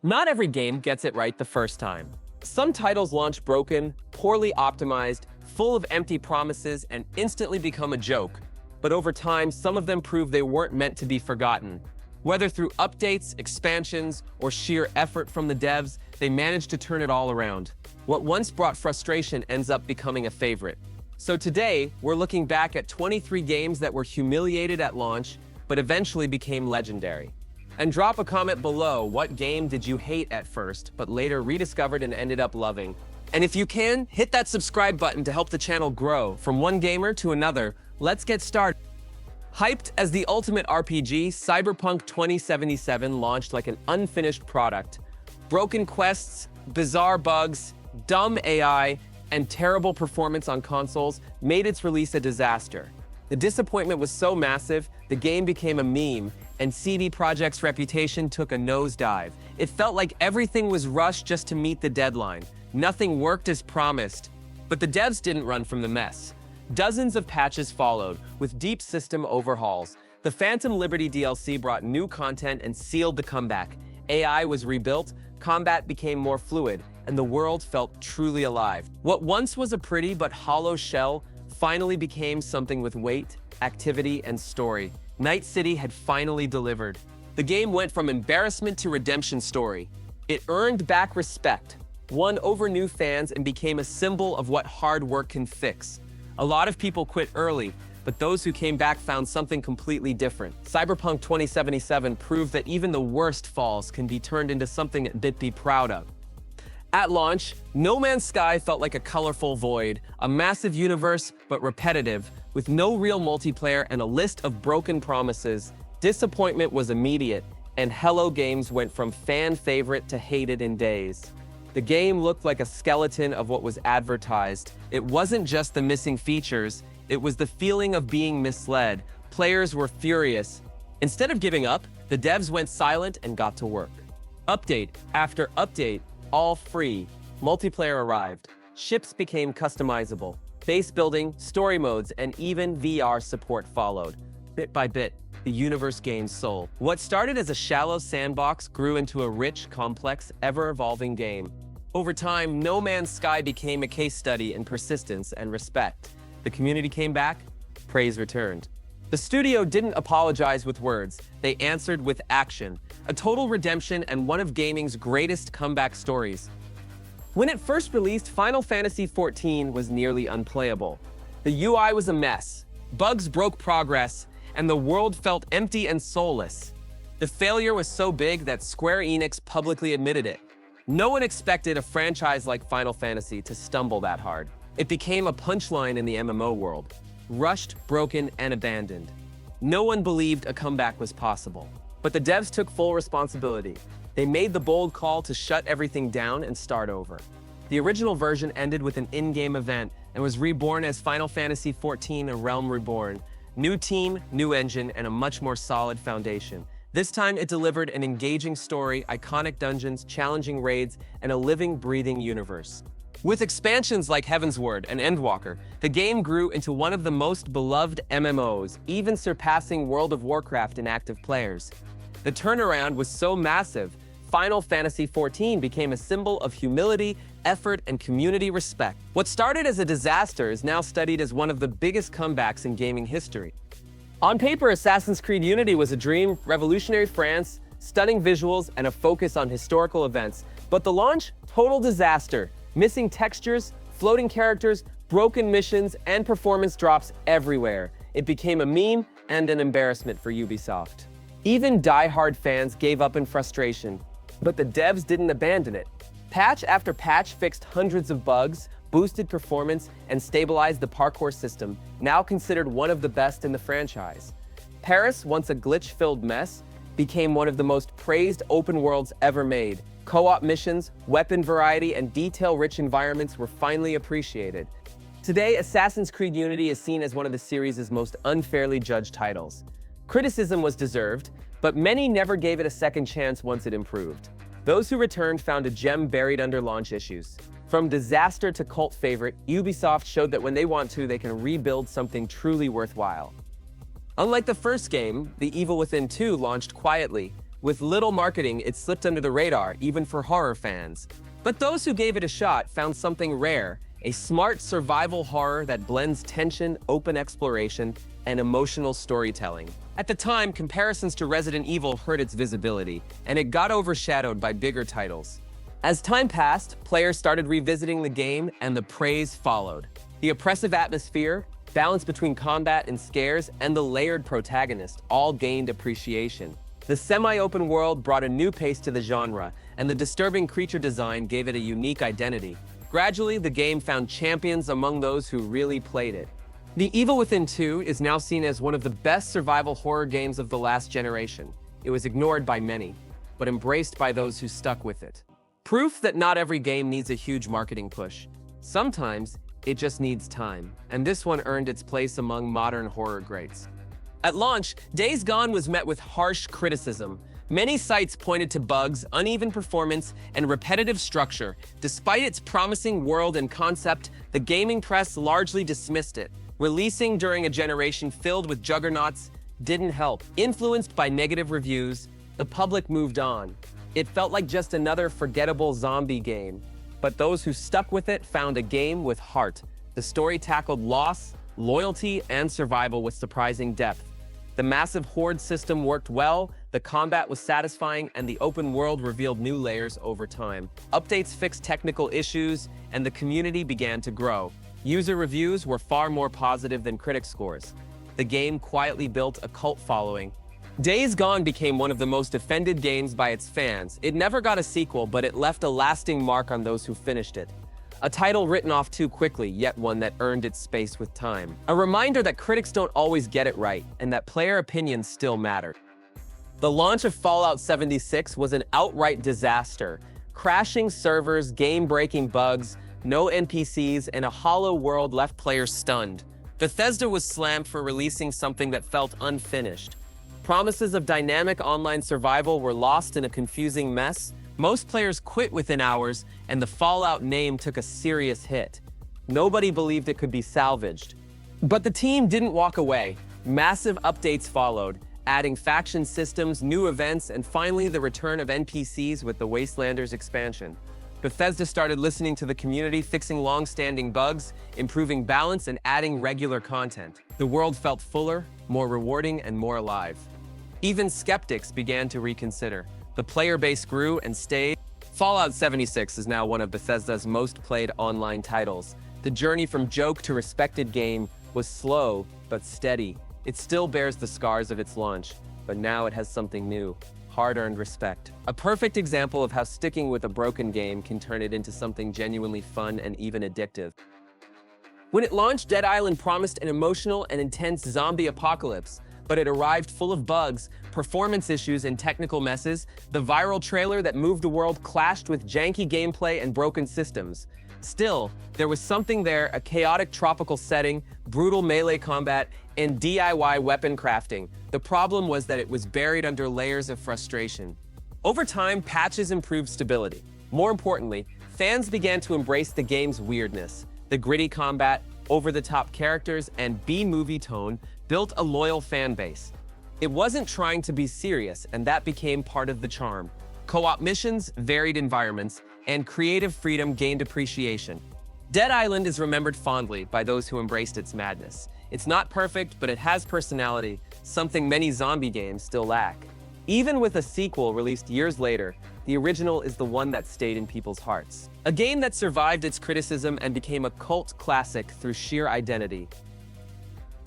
Not every game gets it right the first time. Some titles launch broken, poorly optimized, full of empty promises, and instantly become a joke. But over time, some of them prove they weren't meant to be forgotten. Whether through updates, expansions, or sheer effort from the devs, they managed to turn it all around. What once brought frustration ends up becoming a favorite. So today, we're looking back at 23 games that were humiliated at launch, but eventually became legendary. And drop a comment below, what game did you hate at first, but later rediscovered and ended up loving? And if you can, hit that subscribe button to help the channel grow. From one gamer to another, let's get started. Hyped as the ultimate RPG, Cyberpunk 2077 launched like an unfinished product. Broken quests, bizarre bugs, dumb AI, and terrible performance on consoles made its release a disaster. The disappointment was so massive, the game became a meme, and CD Projekt's reputation took a nosedive. It felt like everything was rushed just to meet the deadline. Nothing worked as promised. But the devs didn't run from the mess. Dozens of patches followed, with deep system overhauls. The Phantom Liberty DLC brought new content and sealed the comeback. AI was rebuilt, combat became more fluid, and the world felt truly alive. What once was a pretty but hollow shell finally became something with weight, activity, and story. Night City had finally delivered. The game went from embarrassment to redemption story. It earned back respect, won over new fans, and became a symbol of what hard work can fix. A lot of people quit early, but those who came back found something completely different. Cyberpunk 2077 proved that even the worst falls can be turned into something a bit be proud of. At launch, No Man's Sky felt like a colorful void, a massive universe but repetitive, with no real multiplayer and a list of broken promises. Disappointment was immediate, and Hello Games went from fan favorite to hated in days. The game looked like a skeleton of what was advertised. It wasn't just the missing features, it was the feeling of being misled. Players were furious. Instead of giving up, the devs went silent and got to work. Update after update, all free. Multiplayer arrived. Ships became customizable. Base building, story modes, and even VR support followed. Bit by bit, the universe gained soul. What started as a shallow sandbox grew into a rich, complex, ever-evolving game. Over time, No Man's Sky became a case study in persistence and respect. The community came back, praise returned. The studio didn't apologize with words, they answered with action. A total redemption and one of gaming's greatest comeback stories. When it first released, Final Fantasy XIV was nearly unplayable. The UI was a mess, bugs broke progress, and the world felt empty and soulless. The failure was so big that Square Enix publicly admitted it. No one expected a franchise like Final Fantasy to stumble that hard. It became a punchline in the MMO world. Rushed, broken, and abandoned. No one believed a comeback was possible. But the devs took full responsibility. They made the bold call to shut everything down and start over. The original version ended with an in-game event and was reborn as Final Fantasy XIV: A Realm Reborn. New team, new engine, and a much more solid foundation. This time it delivered an engaging story, iconic dungeons, challenging raids, and a living, breathing universe. With expansions like Heavensward and Endwalker, the game grew into one of the most beloved MMOs, even surpassing World of Warcraft in active players. The turnaround was so massive, Final Fantasy XIV became a symbol of humility, effort, and community respect. What started as a disaster is now studied as one of the biggest comebacks in gaming history. On paper, Assassin's Creed Unity was a dream, revolutionary France, stunning visuals, and a focus on historical events. But the launch? Total disaster. Missing textures, floating characters, broken missions, and performance drops everywhere. It became a meme and an embarrassment for Ubisoft. Even die-hard fans gave up in frustration, but the devs didn't abandon it. Patch after patch fixed hundreds of bugs, boosted performance, and stabilized the parkour system, now considered one of the best in the franchise. Paris, once a glitch-filled mess, became one of the most praised open worlds ever made. Co-op missions, weapon variety, and detail-rich environments were finally appreciated. Today, Assassin's Creed Unity is seen as one of the series' most unfairly judged titles. Criticism was deserved, but many never gave it a second chance once it improved. Those who returned found a gem buried under launch issues. From disaster to cult favorite, Ubisoft showed that when they want to, they can rebuild something truly worthwhile. Unlike the first game, The Evil Within 2 launched quietly. With little marketing, it slipped under the radar, even for horror fans. But those who gave it a shot found something rare, a smart survival horror that blends tension, open exploration, and emotional storytelling. At the time, comparisons to Resident Evil hurt its visibility, and it got overshadowed by bigger titles. As time passed, players started revisiting the game, and the praise followed. The oppressive atmosphere, balance between combat and scares, and the layered protagonist all gained appreciation. The semi-open world brought a new pace to the genre, and the disturbing creature design gave it a unique identity. Gradually, the game found champions among those who really played it. The Evil Within 2 is now seen as one of the best survival horror games of the last generation. It was ignored by many, but embraced by those who stuck with it. Proof that not every game needs a huge marketing push. Sometimes, it just needs time, and this one earned its place among modern horror greats. At launch, Days Gone was met with harsh criticism. Many sites pointed to bugs, uneven performance, and repetitive structure. Despite its promising world and concept, the gaming press largely dismissed it. Releasing during a generation filled with juggernauts didn't help. Influenced by negative reviews, the public moved on. It felt like just another forgettable zombie game. But those who stuck with it found a game with heart. The story tackled loss, loyalty, and survival with surprising depth. The massive horde system worked well, the combat was satisfying, and the open world revealed new layers over time. Updates fixed technical issues, and the community began to grow. User reviews were far more positive than critic scores. The game quietly built a cult following. Days Gone became one of the most defended games by its fans. It never got a sequel, but it left a lasting mark on those who finished it. A title written off too quickly, yet one that earned its space with time. A reminder that critics don't always get it right, and that player opinions still matter. The launch of Fallout 76 was an outright disaster. Crashing servers, game-breaking bugs, no NPCs, and a hollow world left players stunned. Bethesda was slammed for releasing something that felt unfinished. Promises of dynamic online survival were lost in a confusing mess. Most players quit within hours, and the Fallout name took a serious hit. Nobody believed it could be salvaged. But the team didn't walk away. Massive updates followed, adding faction systems, new events, and finally the return of NPCs with the Wastelanders expansion. Bethesda started listening to the community, fixing long-standing bugs, improving balance, and adding regular content. The world felt fuller, more rewarding, and more alive. Even skeptics began to reconsider. The player base grew and stayed. Fallout 76 is now one of Bethesda's most played online titles. The journey from joke to respected game was slow but steady. It still bears the scars of its launch, but now it has something new. Hard-earned respect. A perfect example of how sticking with a broken game can turn it into something genuinely fun and even addictive. When it launched, Dead Island promised an emotional and intense zombie apocalypse, but it arrived full of bugs, performance issues, and technical messes. The viral trailer that moved the world clashed with janky gameplay and broken systems. Still, there was something there, a chaotic tropical setting, brutal melee combat, and DIY weapon crafting. The problem was that it was buried under layers of frustration. Over time, patches improved stability. More importantly, fans began to embrace the game's weirdness. The gritty combat, over-the-top characters, and B-movie tone built a loyal fan base. It wasn't trying to be serious, and that became part of the charm. Co-op missions, varied environments, and creative freedom gained appreciation. Dead Island is remembered fondly by those who embraced its madness. It's not perfect, but it has personality, something many zombie games still lack. Even with a sequel released years later, the original is the one that stayed in people's hearts. A game that survived its criticism and became a cult classic through sheer identity.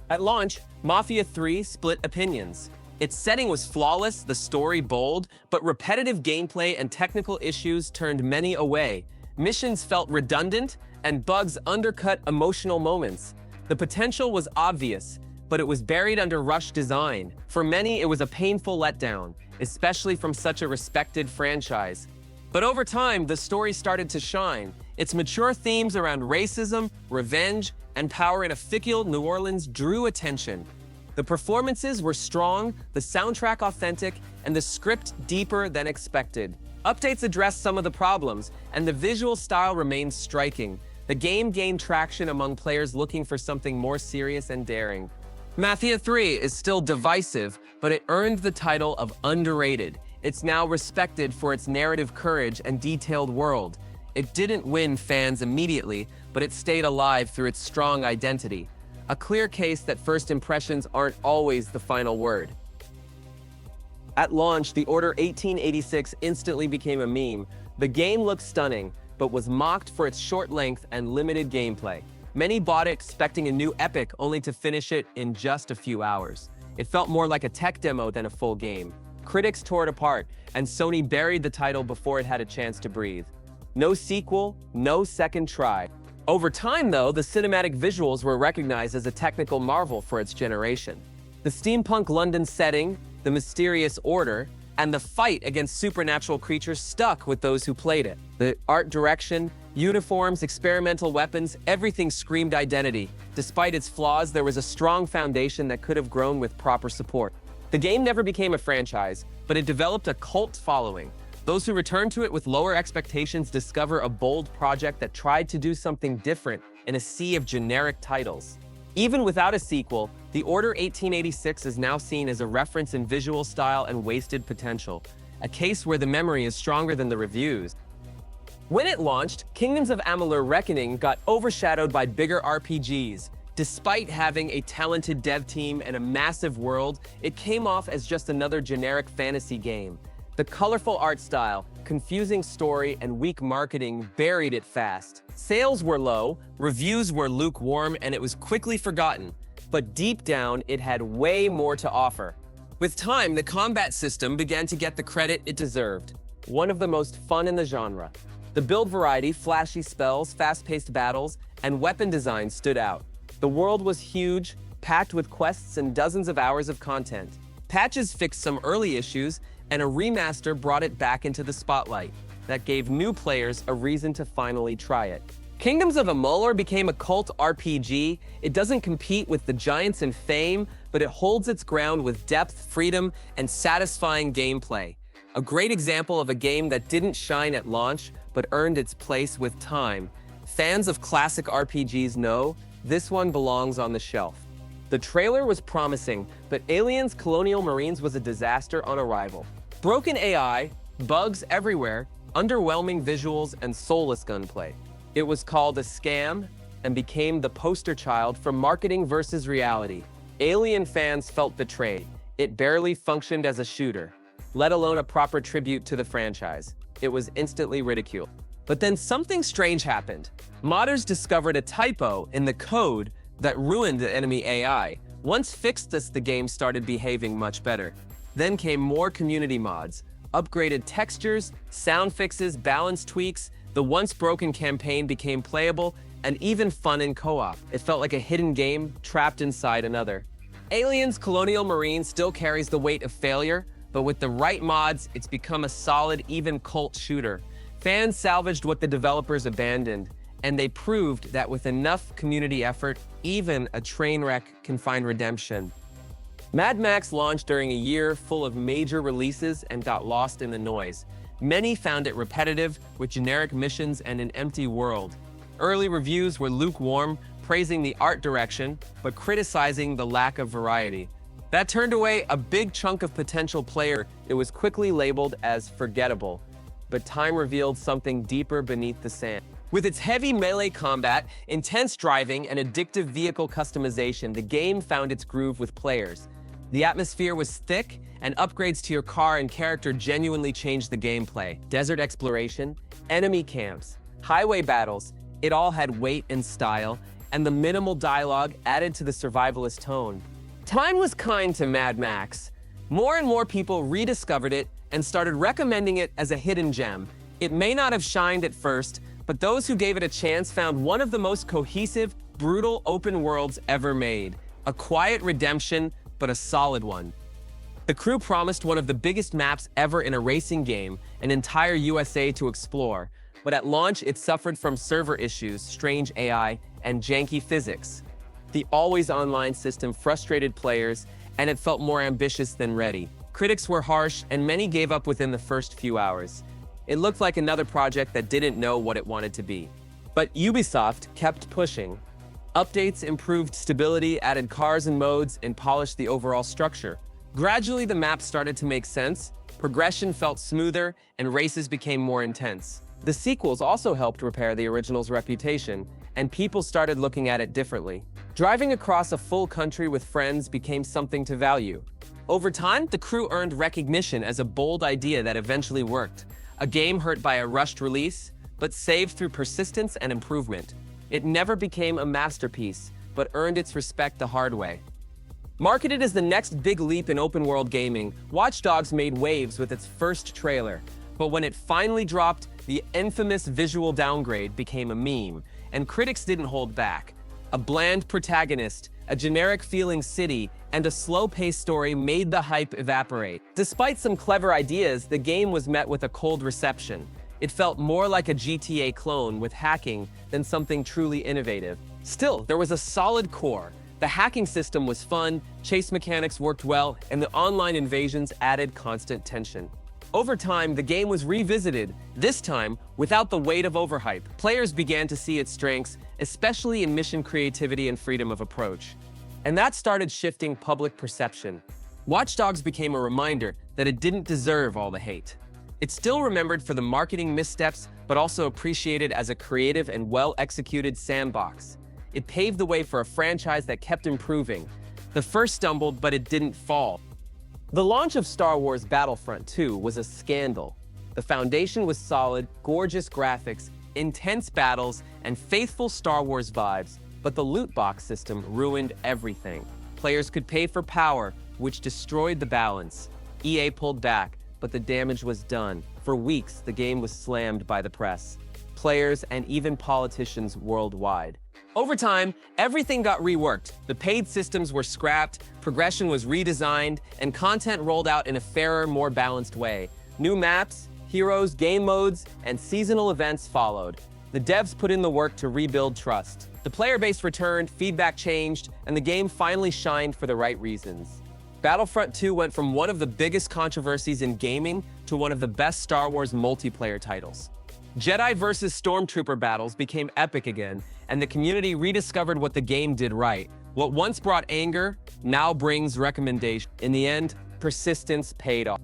At launch, Mafia III split opinions. Its setting was flawless, the story bold, but repetitive gameplay and technical issues turned many away. Missions felt redundant, and bugs undercut emotional moments. The potential was obvious, but it was buried under rushed design. For many, it was a painful letdown, especially from such a respected franchise. But over time, the story started to shine. Its mature themes around racism, revenge, and power in a fictional New Orleans drew attention. The performances were strong, the soundtrack authentic, and the script deeper than expected. Updates addressed some of the problems, and the visual style remained striking. The game gained traction among players looking for something more serious and daring. Mafia III is still divisive, but it earned the title of underrated. It's now respected for its narrative courage and detailed world. It didn't win fans immediately, but it stayed alive through its strong identity. A clear case that first impressions aren't always the final word. At launch, the Order 1886 instantly became a meme. The game looked stunning, but was mocked for its short length and limited gameplay. Many bought it expecting a new epic, only to finish it in just a few hours. It felt more like a tech demo than a full game. Critics tore it apart, and Sony buried the title before it had a chance to breathe. No sequel, no second try. Over time, though, the cinematic visuals were recognized as a technical marvel for its generation. The steampunk London setting, the mysterious order, and the fight against supernatural creatures stuck with those who played it. The art direction, uniforms, experimental weapons, everything screamed identity. Despite its flaws, there was a strong foundation that could have grown with proper support. The game never became a franchise, but it developed a cult following. Those who return to it with lower expectations discover a bold project that tried to do something different in a sea of generic titles. Even without a sequel, the Order 1886 is now seen as a reference in visual style and wasted potential, a case where the memory is stronger than the reviews. When it launched, Kingdoms of Amalur: Reckoning got overshadowed by bigger RPGs. Despite having a talented dev team and a massive world, it came off as just another generic fantasy game. The colorful art style, confusing story, and weak marketing buried it fast. Sales were low, reviews were lukewarm, and it was quickly forgotten. But deep down, it had way more to offer. With time, the combat system began to get the credit it deserved. One of the most fun in the genre. The build variety, flashy spells, fast-paced battles, and weapon design stood out. The world was huge, packed with quests and dozens of hours of content. Patches fixed some early issues, and a remaster brought it back into the spotlight. That gave new players a reason to finally try it. Kingdoms of Amalur became a cult RPG. It doesn't compete with the giants in fame, but it holds its ground with depth, freedom, and satisfying gameplay. A great example of a game that didn't shine at launch, but earned its place with time. Fans of classic RPGs know this one belongs on the shelf. The trailer was promising, but Aliens Colonial Marines was a disaster on arrival. Broken AI, bugs everywhere, underwhelming visuals, and soulless gunplay. It was called a scam and became the poster child for marketing versus reality. Alien fans felt betrayed. It barely functioned as a shooter, let alone a proper tribute to the franchise. It was instantly ridiculed. But then something strange happened. Modders discovered a typo in the code that ruined the enemy AI. Once fixed this, the game started behaving much better. Then came more community mods, upgraded textures, sound fixes, balance tweaks. The once broken campaign became playable and even fun in co-op. It felt like a hidden game trapped inside another. Aliens Colonial Marines still carries the weight of failure, but with the right mods, it's become a solid, even cult shooter. Fans salvaged what the developers abandoned, and they proved that with enough community effort, even a train wreck can find redemption. Mad Max launched during a year full of major releases and got lost in the noise. Many found it repetitive, with generic missions and an empty world. Early reviews were lukewarm, praising the art direction, but criticizing the lack of variety. That turned away a big chunk of potential player. It was quickly labeled as forgettable, but time revealed something deeper beneath the sand. With its heavy melee combat, intense driving, and addictive vehicle customization, the game found its groove with players. The atmosphere was thick, and upgrades to your car and character genuinely changed the gameplay. Desert exploration, enemy camps, highway battles, it all had weight and style, and the minimal dialogue added to the survivalist tone. Time was kind to Mad Max. More and more people rediscovered it and started recommending it as a hidden gem. It may not have shined at first, but those who gave it a chance found one of the most cohesive, brutal open worlds ever made. A quiet redemption, but a solid one. The crew promised one of the biggest maps ever in a racing game, an entire USA to explore, but at launch it suffered from server issues, strange AI, and janky physics. The always online system frustrated players, and it felt more ambitious than ready. Critics were harsh, and many gave up within the first few hours. It looked like another project that didn't know what it wanted to be. But Ubisoft kept pushing. Updates improved stability, added cars and modes, and polished the overall structure. Gradually, the map started to make sense, progression felt smoother, and races became more intense. The sequels also helped repair the original's reputation, and people started looking at it differently. Driving across a full country with friends became something to value. Over time, the crew earned recognition as a bold idea that eventually worked. A game hurt by a rushed release, but saved through persistence and improvement. It never became a masterpiece, but earned its respect the hard way. Marketed as the next big leap in open-world gaming, Watch Dogs made waves with its first trailer. But when it finally dropped, the infamous visual downgrade became a meme, and critics didn't hold back. A bland protagonist, a generic-feeling city, and a slow-paced story made the hype evaporate. Despite some clever ideas, the game was met with a cold reception. It felt more like a GTA clone with hacking than something truly innovative. Still, there was a solid core. The hacking system was fun, chase mechanics worked well, and the online invasions added constant tension. Over time, the game was revisited, this time without the weight of overhype. Players began to see its strengths, especially in mission creativity and freedom of approach. And that started shifting public perception. Watch Dogs became a reminder that it didn't deserve all the hate. It's still remembered for the marketing missteps, but also appreciated as a creative and well-executed sandbox. It paved the way for a franchise that kept improving. The first stumbled, but it didn't fall. The launch of Star Wars Battlefront 2 was a scandal. The foundation was solid, gorgeous graphics, intense battles, and faithful Star Wars vibes, but the loot box system ruined everything. Players could pay for power, which destroyed the balance. EA pulled back, but the damage was done. For weeks, the game was slammed by the press, players, and even politicians worldwide. Over time, everything got reworked. The paid systems were scrapped, progression was redesigned, and content rolled out in a fairer, more balanced way. New maps, heroes, game modes, and seasonal events followed. The devs put in the work to rebuild trust. The player base returned, feedback changed, and the game finally shined for the right reasons. Battlefront 2 went from one of the biggest controversies in gaming to one of the best Star Wars multiplayer titles. Jedi versus Stormtrooper battles became epic again, and the community rediscovered what the game did right. What once brought anger now brings recommendation. In the end, persistence paid off.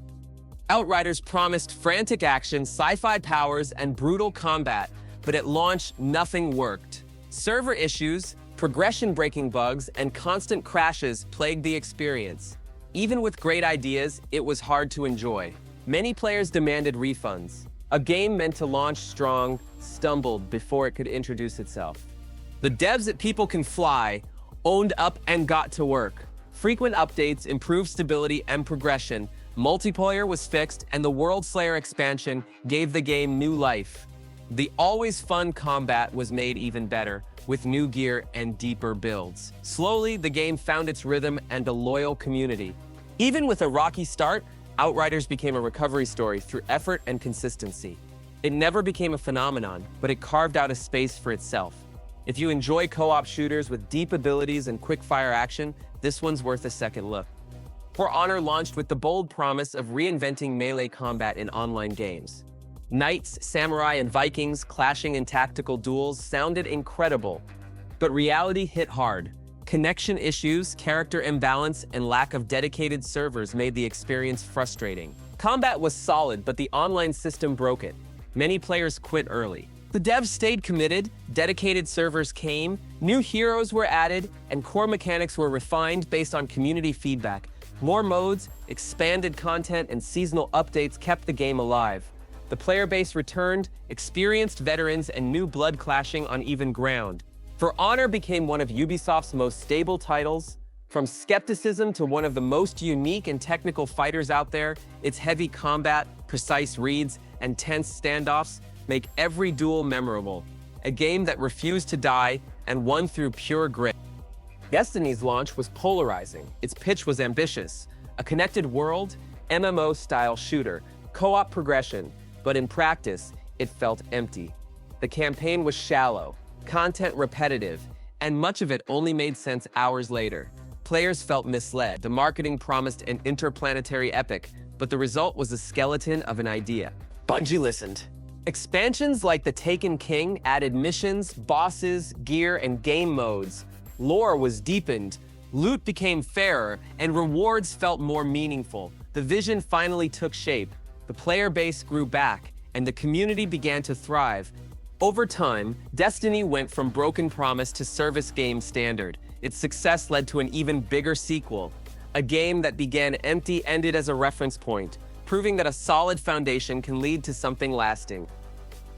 Outriders promised frantic action, sci-fi powers, and brutal combat, but at launch, nothing worked. Server issues, progression-breaking bugs, and constant crashes plagued the experience. Even with great ideas, it was hard to enjoy. Many players demanded refunds. A game meant to launch strong stumbled before it could introduce itself. The devs at People Can Fly owned up and got to work. Frequent updates improved stability and progression. Multiplayer was fixed, and the World Slayer expansion gave the game new life. The always fun combat was made even better, with new gear and deeper builds. Slowly, the game found its rhythm and a loyal community. Even with a rocky start, Outriders became a recovery story through effort and consistency. It never became a phenomenon, but it carved out a space for itself. If you enjoy co-op shooters with deep abilities and quick-fire action, this one's worth a second look. For Honor launched with the bold promise of reinventing melee combat in online games. Knights, samurai, and Vikings clashing in tactical duels sounded incredible, but reality hit hard. Connection issues, character imbalance, and lack of dedicated servers made the experience frustrating. Combat was solid, but the online system broke it. Many players quit early. The devs stayed committed, dedicated servers came, new heroes were added, and core mechanics were refined based on community feedback. More modes, expanded content, and seasonal updates kept the game alive. The player base returned, experienced veterans, and new blood clashing on even ground. For Honor became one of Ubisoft's most stable titles. From skepticism to one of the most unique and technical fighters out there, its heavy combat, precise reads, and tense standoffs make every duel memorable. A game that refused to die and won through pure grit. Destiny's launch was polarizing. Its pitch was ambitious. A connected world, MMO-style shooter, co-op progression, but in practice, it felt empty. The campaign was shallow, content repetitive, and much of it only made sense hours later. Players felt misled. The marketing promised an interplanetary epic, but the result was a skeleton of an idea. Bungie listened. Expansions like The Taken King added missions, bosses, gear, and game modes. Lore was deepened, loot became fairer, and rewards felt more meaningful. The the vision finally took shape, the player base grew back, and the community began to thrive. Over time, Destiny went from broken promise to service game standard. Its success led to an even bigger sequel. A game that began empty ended as a reference point, proving that a solid foundation can lead to something lasting.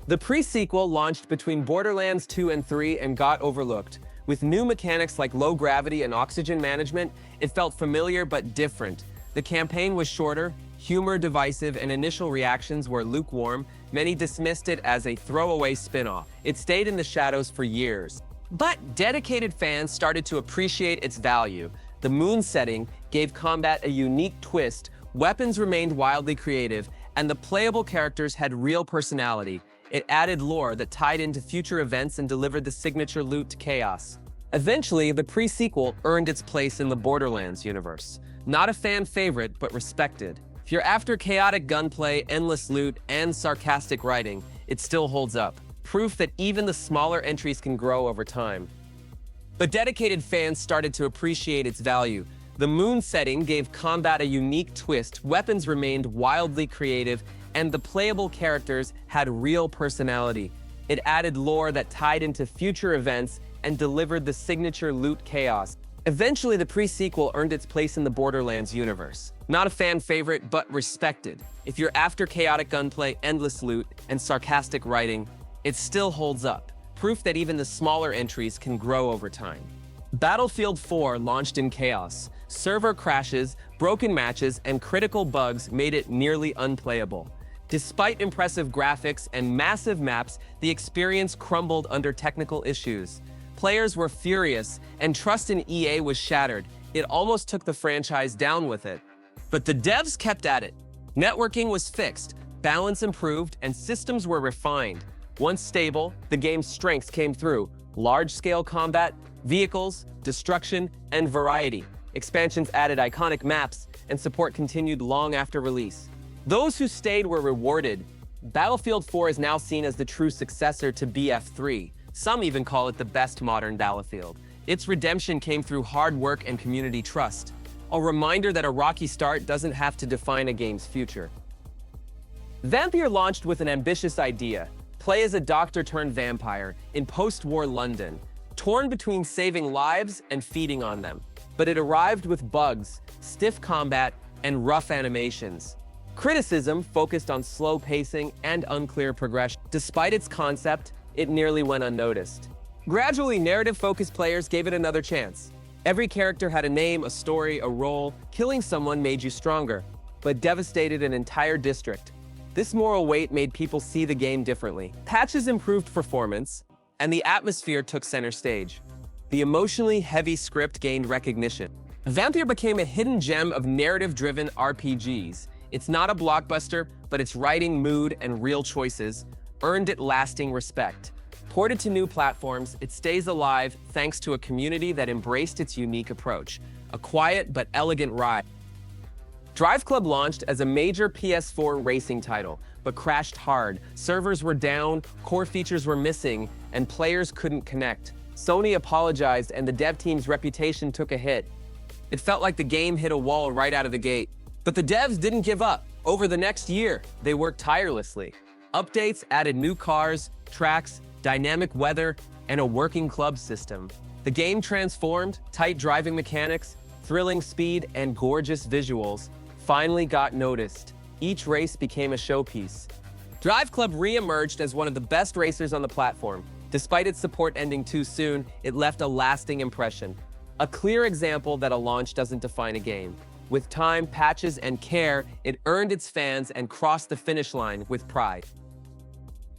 The pre-sequel launched between Borderlands 2 and 3 and got overlooked. With new mechanics like low gravity and oxygen management, it felt familiar but different. The campaign was shorter, humor divisive, and initial reactions were lukewarm. Many dismissed it as a throwaway spin-off. It stayed in the shadows for years. But dedicated fans started to appreciate its value. The moon setting gave combat a unique twist, weapons remained wildly creative, and the playable characters had real personality. It added lore that tied into future events and delivered the signature loot to chaos. Eventually, the pre-sequel earned its place in the Borderlands universe. Not a fan favorite, but respected. If you're after chaotic gunplay, endless loot, and sarcastic writing, it still holds up. Proof that even the smaller entries can grow over time. But dedicated fans started to appreciate its value. The moon setting gave combat a unique twist, weapons remained wildly creative, and the playable characters had real personality. It added lore that tied into future events and delivered the signature loot chaos. Eventually, the pre-sequel earned its place in the Borderlands universe. Not a fan favorite, but respected. If you're after chaotic gunplay, endless loot, and sarcastic writing, it still holds up. Proof that even the smaller entries can grow over time. Battlefield 4 launched in chaos. Server crashes, broken matches, and critical bugs made it nearly unplayable. Despite impressive graphics and massive maps, the experience crumbled under technical issues. Players were furious, and trust in EA was shattered. It almost took the franchise down with it. But the devs kept at it. Networking was fixed, balance improved, and systems were refined. Once stable, the game's strengths came through: large-scale combat, vehicles, destruction, and variety. Expansions added iconic maps, and support continued long after release. Those who stayed were rewarded. Battlefield 4 is now seen as the true successor to BF3. Some even call it the best modern Battlefield. Its redemption came through hard work and community trust. A reminder that a rocky start doesn't have to define a game's future. Vampyr launched with an ambitious idea: play as a doctor-turned-vampire in post-war London, torn between saving lives and feeding on them. But it arrived with bugs, stiff combat, and rough animations. Criticism focused on slow pacing and unclear progression. Despite its concept, it nearly went unnoticed. Gradually, narrative-focused players gave it another chance. Every character had a name, a story, a role. Killing someone made you stronger, but devastated an entire district. This moral weight made people see the game differently. Patches improved performance, and the atmosphere took center stage. The emotionally heavy script gained recognition. Vampyr became a hidden gem of narrative-driven RPGs. It's not a blockbuster, but its writing, mood, and real choices earned it lasting respect. Ported to new platforms, it stays alive thanks to a community that embraced its unique approach. A quiet but elegant ride. Driveclub launched as a major PS4 racing title, but crashed hard. Servers were down, core features were missing, and players couldn't connect. Sony apologized, and the dev team's reputation took a hit. It felt like the game hit a wall right out of the gate. But the devs didn't give up. Over the next year, they worked tirelessly. Updates added new cars, tracks, dynamic weather, and a working club system. The game transformed. Tight driving mechanics, thrilling speed, and gorgeous visuals finally got noticed. Each race became a showpiece. Driveclub re-emerged as one of the best racers on the platform. Despite its support ending too soon, it left a lasting impression. A clear example that a launch doesn't define a game. With time, patches, and care, it earned its fans and crossed the finish line with pride.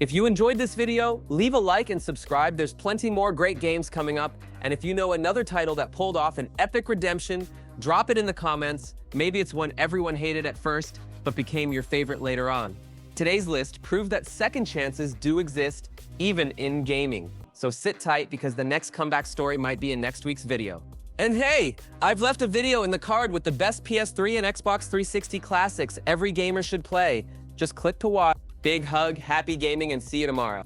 If you enjoyed this video, leave a like and subscribe. There's plenty more great games coming up. And if you know another title that pulled off an epic redemption, drop it in the comments. Maybe it's one everyone hated at first, but became your favorite later on. Today's list proved that second chances do exist, even in gaming. So sit tight because the next comeback story might be in next week's video. And hey, I've left a video in the card with the best PS3 and Xbox 360 classics every gamer should play. Just click to watch. Big hug, happy gaming, and see you tomorrow.